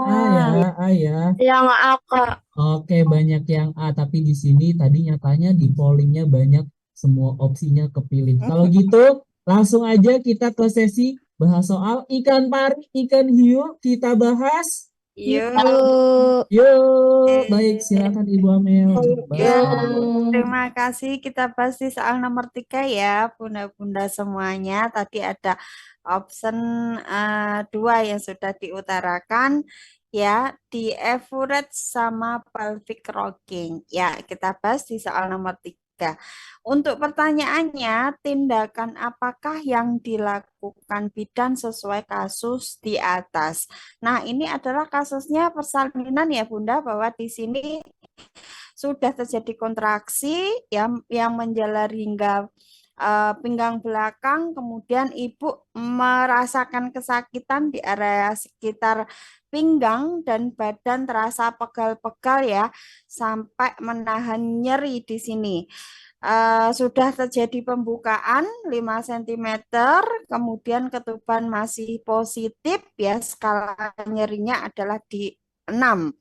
A ya. Yang A, Kak. Oke, banyak yang A, tapi di sini tadi nyatanya di pollingnya banyak semua opsinya kepilih. Kalau gitu, langsung aja kita ke sesi bahas soal ikan pari, ikan hiu, kita bahas. Yuk. Baik, silakan Ibu Amel. Terima kasih. Kita bahas di soal nomor 3 ya, bunda-bunda semuanya. Tadi ada option 2 yang sudah diutarakan ya, di F-Rage sama pelvic rocking. Ya, kita bahas di soal nomor 3. Untuk pertanyaannya, tindakan apakah yang dilakukan bidan sesuai kasus di atas? Nah, ini adalah kasusnya persalinan ya Bunda, bahwa di sini sudah terjadi kontraksi yang menjalar hingga pinggang belakang, kemudian ibu merasakan kesakitan di area sekitar pinggang dan badan terasa pegal-pegal ya, sampai menahan nyeri di sini. Sudah terjadi pembukaan 5 cm, kemudian ketuban masih positif ya, skala nyerinya adalah di 6.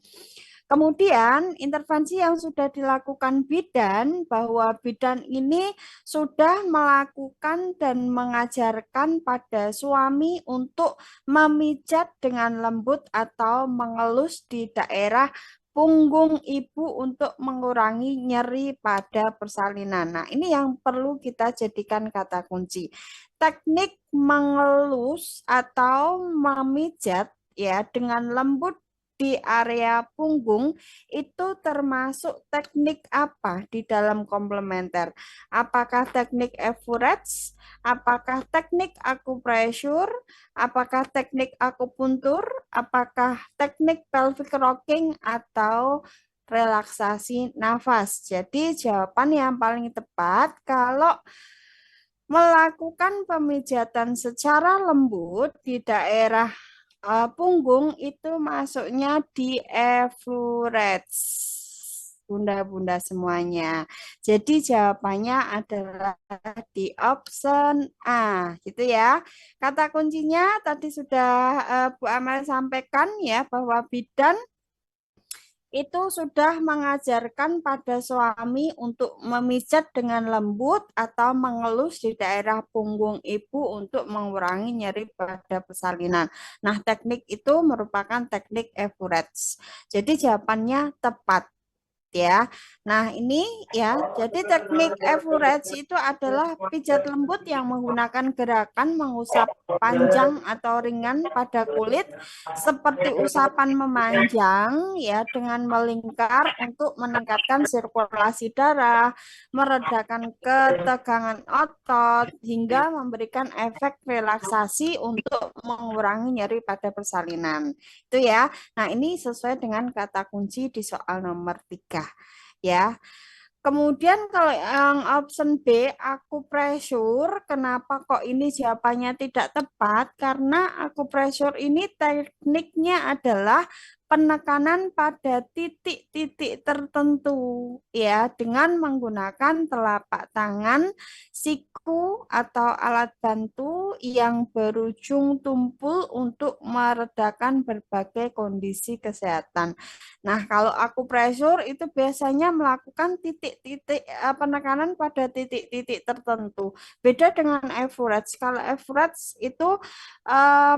Kemudian intervensi yang sudah dilakukan bidan, bahwa bidan ini sudah melakukan dan mengajarkan pada suami untuk memijat dengan lembut atau mengelus di daerah punggung ibu untuk mengurangi nyeri pada persalinan. Nah, ini yang perlu kita jadikan kata kunci. Teknik mengelus atau memijat ya dengan lembut di area punggung itu termasuk teknik apa di dalam komplementer? Apakah teknik F-Rage? Apakah teknik akupressure? Apakah teknik akupuntur? Apakah teknik pelvic rocking atau relaksasi nafas? Jadi jawaban yang paling tepat kalau melakukan pemijatan secara lembut di daerah punggung itu masuknya di F-Rage. bunda-bunda semuanya. Jadi jawabannya adalah di option A, gitu ya. Kata kuncinya tadi sudah Bu Amel sampaikan ya, bahwa bidan itu sudah mengajarkan pada suami untuk memijat dengan lembut atau mengelus di daerah punggung ibu untuk mengurangi nyeri pada persalinan. Nah, teknik itu merupakan teknik Everett. Jadi jawabannya tepat ya. Nah, ini ya. Jadi teknik Everett itu adalah pijat lembut yang menggunakan gerakan mengusap panjang atau ringan pada kulit seperti usapan memanjang ya dengan melingkar untuk meningkatkan sirkulasi darah, meredakan ketegangan otot hingga memberikan efek relaksasi untuk mengurangi nyeri pada persalinan. Itu ya. Nah, ini sesuai dengan kata kunci di soal nomor 3 ya. Kemudian kalau yang option B, akupressure, kenapa kok ini jawabannya tidak tepat? Karena akupressure ini tekniknya adalah penekanan pada titik-titik tertentu ya dengan menggunakan telapak tangan, siku atau alat bantu yang berujung tumpul untuk meredakan berbagai kondisi kesehatan. Nah, kalau akupressure itu biasanya melakukan titik-titik penekanan pada titik-titik tertentu. Beda dengan Everett. Kalau Everett itu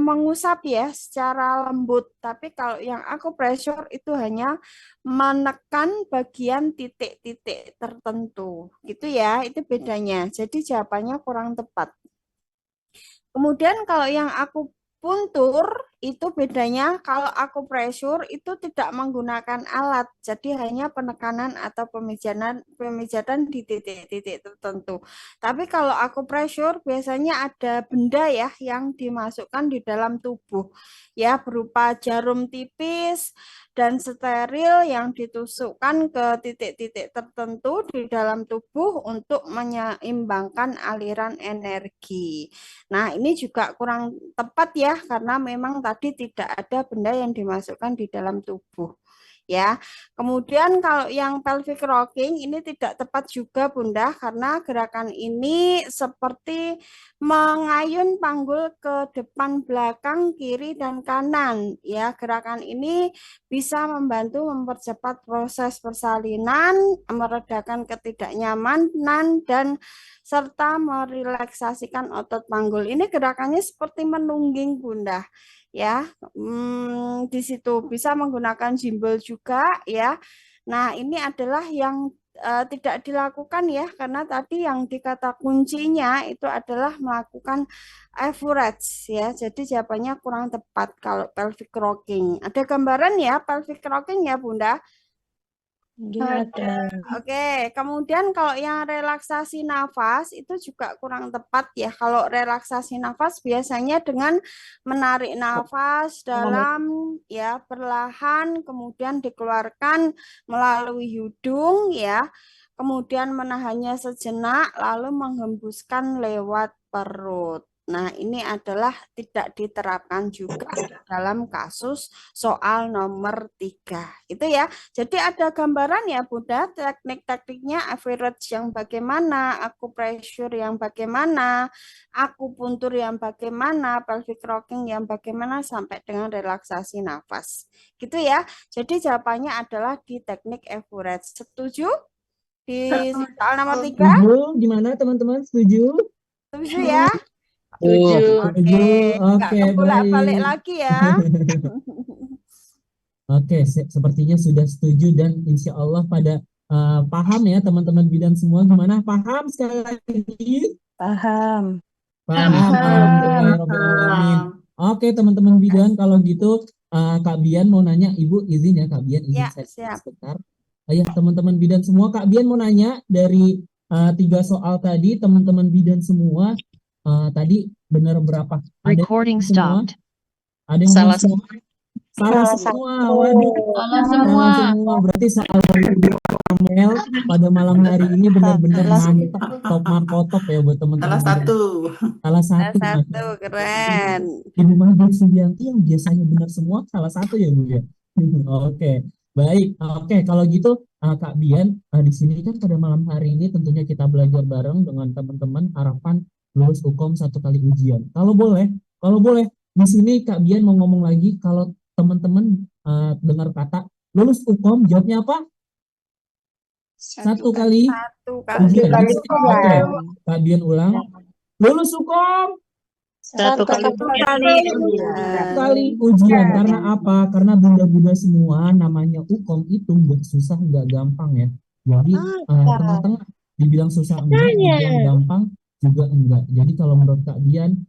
mengusap ya secara lembut, tapi kalau yang akupressure itu hanya menekan bagian titik-titik tertentu. Gitu ya, itu bedanya. Jadi jawabannya kurang tepat. Kemudian kalau yang akupuntur itu bedanya, kalau akupressure itu tidak menggunakan alat, jadi hanya penekanan atau pemijatan di titik-titik tertentu. Tapi kalau akupressure biasanya ada benda ya yang dimasukkan di dalam tubuh ya, berupa jarum tipis dan steril yang ditusukkan ke titik-titik tertentu di dalam tubuh untuk menyeimbangkan aliran energi. Nah, ini juga kurang tepat ya, karena memang tadi tidak ada benda yang dimasukkan di dalam tubuh. Ya, kemudian kalau yang pelvic rocking ini tidak tepat juga Bunda, karena gerakan ini seperti mengayun panggul ke depan, belakang, kiri dan kanan. Ya, gerakan ini bisa membantu mempercepat proses persalinan, meredakan ketidaknyamanan dan serta merelaksasikan otot panggul. Ini gerakannya seperti menungging Bunda. Ya, di situ bisa menggunakan gimbal juga ya. Nah, ini adalah yang tidak dilakukan ya, karena tadi yang dikata kuncinya itu adalah melakukan average ya. Jadi jawabannya kurang tepat kalau pelvic rocking. Ada gambaran ya pelvic rocking ya Bunda? Ada. Oke, kemudian kalau yang relaksasi nafas itu juga kurang tepat ya. Kalau relaksasi nafas biasanya dengan menarik nafas dalam ya perlahan, kemudian dikeluarkan melalui hidung ya. Kemudian menahannya sejenak lalu menghembuskan lewat perut. Nah, ini adalah tidak diterapkan juga dalam kasus soal nomor 3. Itu ya. Jadi ada gambaran ya Bunda, teknik-tekniknya average yang bagaimana, akupressure yang bagaimana, akupuntur yang bagaimana, pelvic rocking yang bagaimana sampai dengan relaksasi nafas. Gitu ya. Jadi jawabannya adalah di teknik average. Setuju? Di soal nomor 3? Setuju? Gimana teman-teman? Setuju? Setuju ya? Setuju. Oke, nggak Oke, kebalik-balik baik. lagi ya. Oke, sepertinya sudah setuju dan insya Allah pada paham ya teman-teman bidan semua. Gimana? Paham sekali lagi? Paham. Paham. Alhamdulillahirrahmanirrahim. Oke, teman-teman bidan, kalau gitu Kak Bian mau nanya, Ibu izin ya Kak Bian, izin Ya, saya siap. sebentar. Ya, teman-teman bidan semua, Kak Bian mau nanya dari 3 soal tadi, teman-teman bidan semua, tadi benar berapa? Ada Recording semua? stopped. Ada yang Salah semua? Salah semua. Waduh. Salah Salah semua. semua. Berarti soal dari Ibu Amel pada malam hari ini benar-benar mantap, top markotop ya buat teman-teman Salah bidan. satu. Salah Salah satu, Mas. satu, keren. Ibu Mahdi Sugianti yang biasanya benar semua salah satu ya Bu ya. Oke. Baik, oke kalau gitu Kak Bian, di sini kan pada malam hari ini tentunya kita belajar bareng dengan teman-teman harapan lulus hukum 1 kali ujian. Kalau boleh di sini Kak Bian mau ngomong lagi kalau teman-teman dengar kata lulus hukum jawabnya apa? 1 kali Satu kali ujian. kali Oke, ujian. Kak Bian ulang. Lulus hukum 1 kali Satu kali ujian. kali ujian. Karena apa? Karena bunda-bunda semua namanya hukum itu nggak susah, nggak gampang ya. Jadi tengah-tengah dibilang susah enggak, dibilang gampang juga enggak. Jadi kalau menurut Kak Dian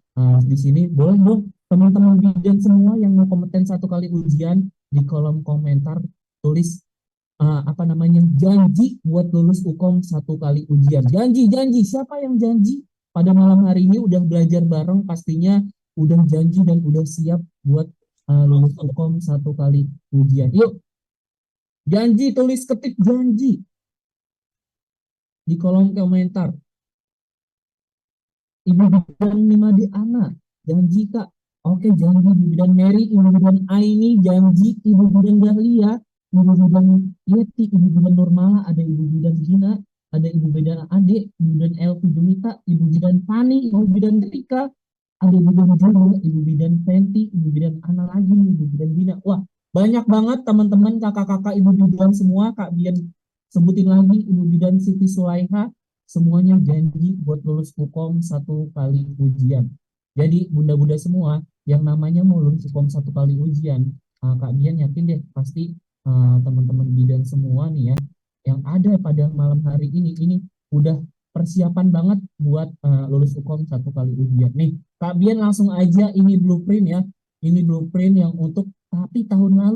di sini boleh dong teman-teman bidan semua yang mau kompeten 1 kali ujian di kolom komentar tulis apa namanya janji buat lulus hukum 1 kali ujian. Janji siapa yang janji pada malam hari ini udah belajar bareng pastinya udah janji dan udah siap buat lulus hukum 1 kali ujian. Yuk, janji tulis ketik janji di kolom komentar. Ibu bidan Nimade Ana, janji Kak. Oke, janji Ibu bidan Mary, Ibu bidan Aini, janji Ibu bidan Dahlia, Ibu bidan Yeti, Ibu bidan Nurmala, ada Ibu bidan Gina, ada Ibu bidan Ade, Ibu bidan Elvi Jumita, Ibu bidan Fani, Ibu bidan Rika, ada Ibu bidan Jumala, Ibu bidan Fenty, Ibu bidan Ana lagi, Ibu bidan Dina. Wah, banyak banget teman-teman kakak-kakak Ibu bidan semua, Kak Bian sebutin lagi, Ibu bidan Siti Sulaiha, semuanya janji buat lulus hukum 1 kali ujian. Jadi bunda-bunda semua yang namanya mau lulus hukum 1 kali ujian, Kak Bian yakin deh pasti teman-teman bidan semua nih ya yang ada pada malam hari ini udah persiapan banget buat lulus hukum 1 kali ujian. Nih Kak Bian langsung aja ini blueprint ya, ini blueprint yang untuk tapi tahun lalu